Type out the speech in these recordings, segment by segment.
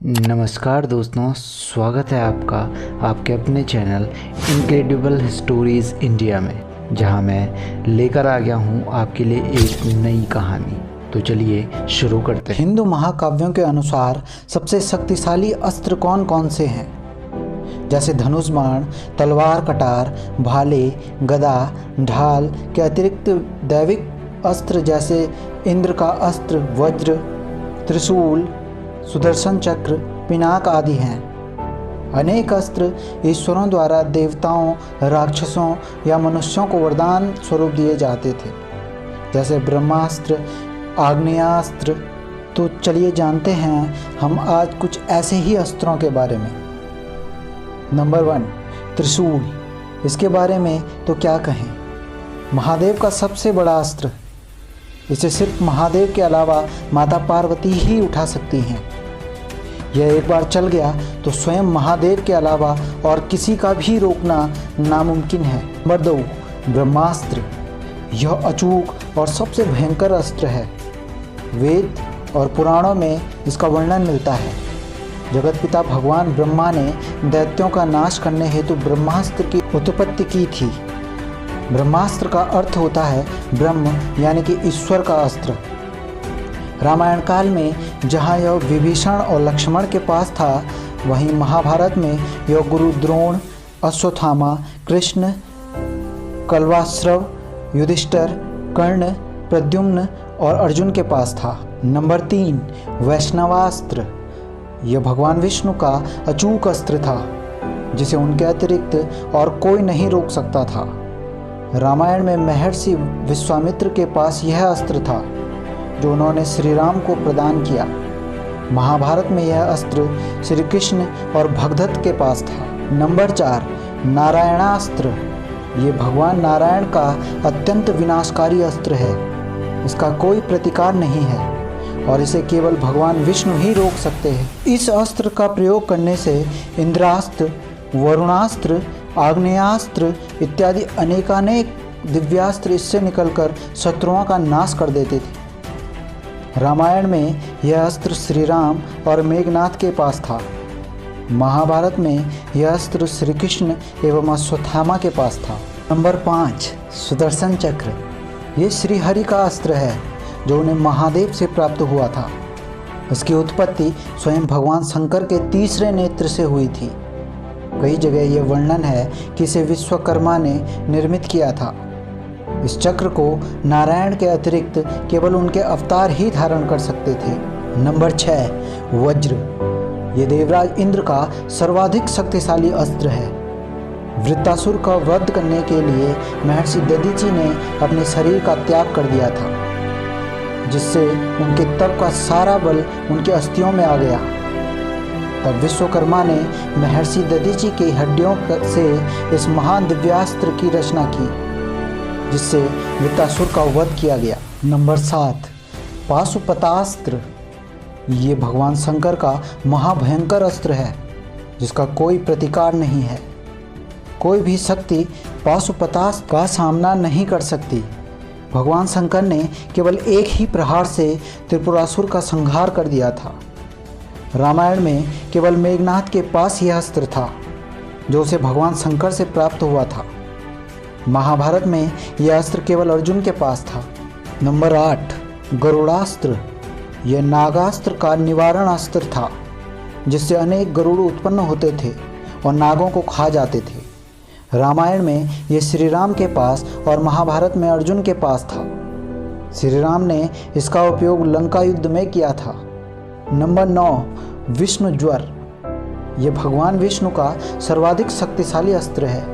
नमस्कार दोस्तों, स्वागत है आपका आपके अपने चैनल इनक्रेडिबल स्टोरीज़ इंडिया में, जहां मैं लेकर आ गया हूं आपके लिए एक नई कहानी। तो चलिए शुरू करते हैं। हिंदू महाकाव्यों के अनुसार सबसे शक्तिशाली अस्त्र कौन कौन से हैं? जैसे धनुष बाण, तलवार, कटार, भाले, गदा, ढाल के अतिरिक्त दैविक अस्त्र जैसे इंद्र का अस्त्र वज्र, त्रिशूल, सुदर्शन चक्र, पिनाक आदि हैं। अनेक अस्त्र ईश्वरों द्वारा देवताओं, राक्षसों या मनुष्यों को वरदान स्वरूप दिए जाते थे, जैसे ब्रह्मास्त्र, आग्नेयास्त्र। तो चलिए जानते हैं हम आज कुछ ऐसे ही अस्त्रों के बारे में। नंबर 1, त्रिशूल। इसके बारे में तो क्या कहें, महादेव का सबसे बड़ा अस्त्र। इसे सिर्फ महादेव के अलावा माता पार्वती ही उठा सकती हैं। यह एक बार चल गया तो स्वयं महादेव के अलावा और किसी का भी रोकना नामुमकिन है। नंबर 2, ब्रह्मास्त्र। यह अचूक और सबसे भयंकर अस्त्र है। वेद और पुराणों में इसका वर्णन मिलता है। जगत पिता भगवान ब्रह्मा ने दैत्यों का नाश करने हेतु ब्रह्मास्त्र की उत्पत्ति की थी। ब्रह्मास्त्र का अर्थ होता है ब्रह्म यानी कि ईश्वर का अस्त्र। रामायण काल में जहाँ यह विभीषण और लक्ष्मण के पास था, वहीं महाभारत में यह गुरु द्रोण, अश्वत्थामा, कृष्ण, कल्वाश्रव, युधिष्ठिर, कर्ण, प्रद्युम्न और अर्जुन के पास था। नंबर 3, वैष्णवास्त्र। यह भगवान विष्णु का अचूक अस्त्र था, जिसे उनके अतिरिक्त और कोई नहीं रोक सकता था। रामायण में महर्षि विश्वामित्र के पास यह अस्त्र था, जो उन्होंने श्री राम को प्रदान किया। महाभारत में यह अस्त्र श्री कृष्ण और भगदत्त के पास था। नंबर 4, नारायणास्त्र। ये भगवान नारायण का अत्यंत विनाशकारी अस्त्र है। इसका कोई प्रतिकार नहीं है और इसे केवल भगवान विष्णु ही रोक सकते हैं। इस अस्त्र का प्रयोग करने से इंद्रास्त्र, वरुणास्त्र, आग्नेयास्त्र इत्यादि अनेकानेक दिव्यास्त्र इससे निकलकर शत्रुओं का नाश कर देते थे। रामायण में यह अस्त्र श्री राम और मेघनाथ के पास था। महाभारत में यह अस्त्र श्री कृष्ण एवं अश्वत्थामा के पास था। नंबर 5, सुदर्शन चक्र। ये श्री हरि का अस्त्र है, जो उन्हें महादेव से प्राप्त हुआ था। इसकी उत्पत्ति स्वयं भगवान शंकर के तीसरे नेत्र से हुई थी। कई जगह यह वर्णन है कि इसे विश्वकर्मा ने निर्मित किया था। इस चक्र को नारायण के अतिरिक्त केवल उनके अवतार ही धारण कर सकते थे। नंबर 6, वज्र। ये देवराज इंद्र का सर्वाधिक शक्तिशाली अस्त्र है। वृत्तासुर का वध करने के लिए महर्षि दधीचि ने अपने शरीर का त्याग कर दिया था, जिससे उनके तप का सारा बल उनके अस्थियों में आ गया। तब विश्वकर्मा ने महर्षि दधीचि की हड्डियों से इस महान दिव्यास्त्र की रचना की, जिससे वृत्तासुर का वध किया गया। नंबर 7, पाशुपतास्त्र। ये भगवान शंकर का महाभयंकर अस्त्र है, जिसका कोई प्रतिकार नहीं है। कोई भी शक्ति पाशुपतास्त्र का सामना नहीं कर सकती। भगवान शंकर ने केवल एक ही प्रहार से त्रिपुरासुर का संहार कर दिया था। रामायण में केवल मेघनाथ के पास यह अस्त्र था, जो उसे भगवान शंकर से प्राप्त हुआ था। महाभारत में यह अस्त्र केवल अर्जुन के पास था। नंबर 8, गरुड़ास्त्र। यह नागास्त्र का निवारण अस्त्र था, जिससे अनेक गरुड़ उत्पन्न होते थे और नागों को खा जाते थे। रामायण में यह श्री राम के पास और महाभारत में अर्जुन के पास था। श्री राम ने इसका उपयोग लंका युद्ध में किया था। नंबर 9, विष्णु ज्वर। यह भगवान विष्णु का सर्वाधिक शक्तिशाली अस्त्र है।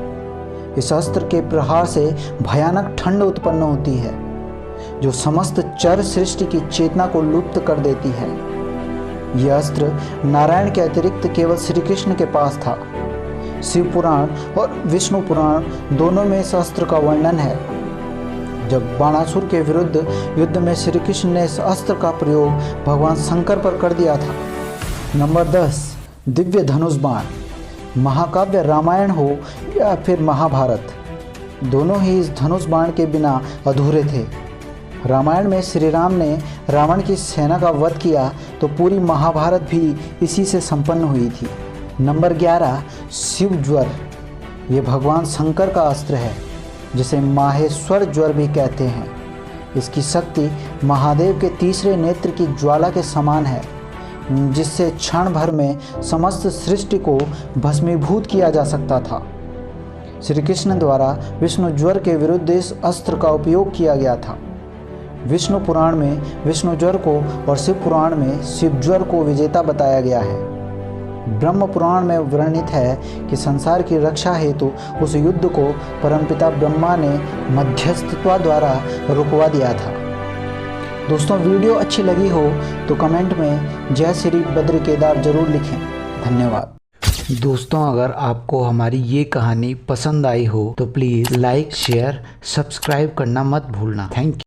इस अस्त्र के प्रहार से भयानक ठंड उत्पन्न होती है, जो समस्त चर सृष्टि की चेतना को लुप्त कर देती है। यह अस्त्र नारायण के अतिरिक्त केवल श्री कृष्ण के पास था। शिव पुराण और विष्णु पुराण दोनों में इस अस्त्र का वर्णन है। जब बाणासुर के विरुद्ध युद्ध में श्री कृष्ण ने इस अस्त्र का प्रयोग भगवान शंकर पर कर दिया था। नंबर 10, दिव्य धनुष बाण। महाकाव्य रामायण हो या फिर महाभारत, दोनों ही इस धनुष बाण के बिना अधूरे थे। रामायण में श्री राम ने रावण की सेना का वध किया तो पूरी महाभारत भी इसी से संपन्न हुई थी। नंबर 11, शिव ज्वर। ये भगवान शंकर का अस्त्र है जिसे माहेश्वर ज्वर भी कहते हैं। इसकी शक्ति महादेव के तीसरे नेत्र की ज्वाला के समान है, जिससे क्षण भर में समस्त सृष्टि को भस्मीभूत किया जा सकता था। श्री कृष्ण द्वारा विष्णु ज्वर के विरुद्ध इस अस्त्र का उपयोग किया गया था। विष्णु पुराण में विष्णु ज्वर को और शिव पुराण में शिव ज्वर को विजेता बताया गया है। ब्रह्म पुराण में वर्णित है कि संसार की रक्षा हेतु उस युद्ध को परमपिता ब्रह्मा ने मध्यस्थता द्वारा रुकवा दिया था। दोस्तों, वीडियो अच्छी लगी हो तो कमेंट में जय श्री बद्र केदार जरूर लिखें। धन्यवाद। दोस्तों, अगर आपको हमारी ये कहानी पसंद आई हो तो प्लीज़ लाइक, शेयर, सब्सक्राइब करना मत भूलना। Thank you.